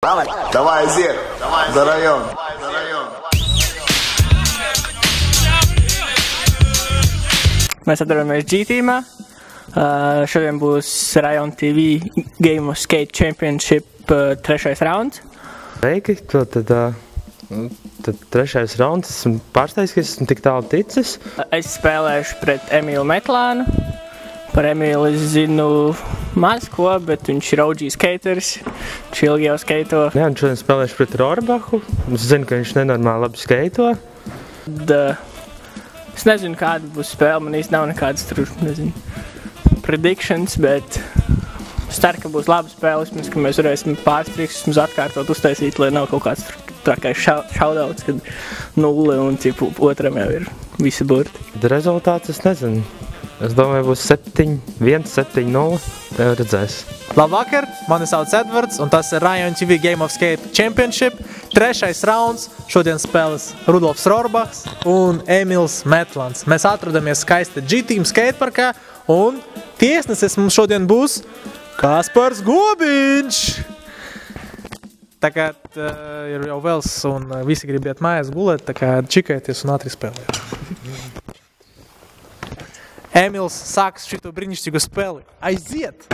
Давай, aiziet! За район! Mēs atrodamies G-tīmā. Šodien būs Rajon TV Game of Skate Championship 3. rauns. Sveiki, tad trešais rauns. Esmu pārsteigts, ka esmu tik tālu ticis. Es spēlēšu pret Emīlu Metlānu. Par Emīlu es zinu maz ko, bet viņš ir OG skaters. Viņš ilgi jau skaito. Jā, un šodien spēlēšu pret Rohrbachu. Es zinu, ka viņš nenormāli labi skaito. Es nezinu, kāda būs spēle. Man īsti nav nekādas tur, nezinu, predictions, bet es ceru, ka būs laba spēle. Vismaz, ka mēs varēsim pārstriks, vismaz atkārtot uztaisīt, lai nav kaut kāds trakais šaudauts, kad 0 un tipu otram jau ir visi burti. Rezultāts es nezinu. Es domāju, būs 7-1, 7-0. Tev redzēs. Labvakar, mani sauc Edvards, un tas ir Rajon TV Game of Skate Championship. 3. rauns, šodien spēles Rudolfs Rohrbachs un Emīls Metlāns. Mēs atrodamies skaista G-Team skateparkā, un tiesnesis mums šodien būs Kaspars Gobiņš. Tā kā ir jau vēls, un visi grib iet mājās gulēt, tā kā čikēties un ātri spēlēt. Emīls sāks šito brīnišķīgu spēli. Aiziet!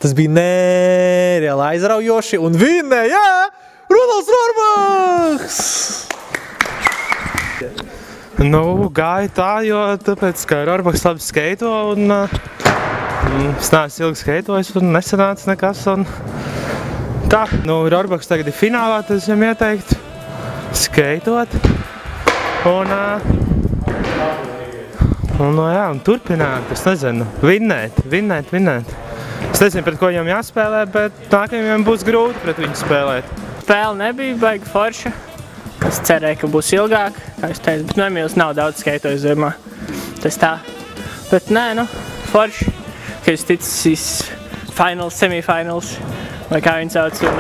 Tas bija nereāli aizraujoši un vinnēja Rudolfs Rohrbachs! Nu, gāja tā, jo tāpēc, ka Rohrbachs labi skaito un es neesmu ilgi skaitojis un nesanāca nekas un tā. Nu, Rohrbachs tagad ir finālā, tad es viņam ieteiktu skaitot un turpināt, es nezinu, vinnēt. Es nezinu, pret ko viņam jāspēlē, bet nākamajam būs grūti pret viņu spēlēt. Spēle nebija baigi forša. Es cerēju, ka būs ilgāk, kā es teicu, bet Emīls nav daudz skaitojis zemā. Tas tā. Bet nē, forši, ka es ticis finals, semifinals, vai kā viņi sauc. Un,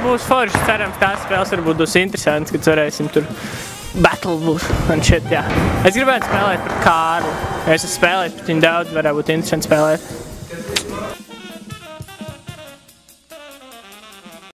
būs forši. Cerams, tās spēles varbūt būs interesants, kad varēsim tur battle būs un shit, jā. Es gribētu spēlēt pret Kārlu. Es esmu spēlējis pret viņu daudz, varētu būt interesanti spēlēt.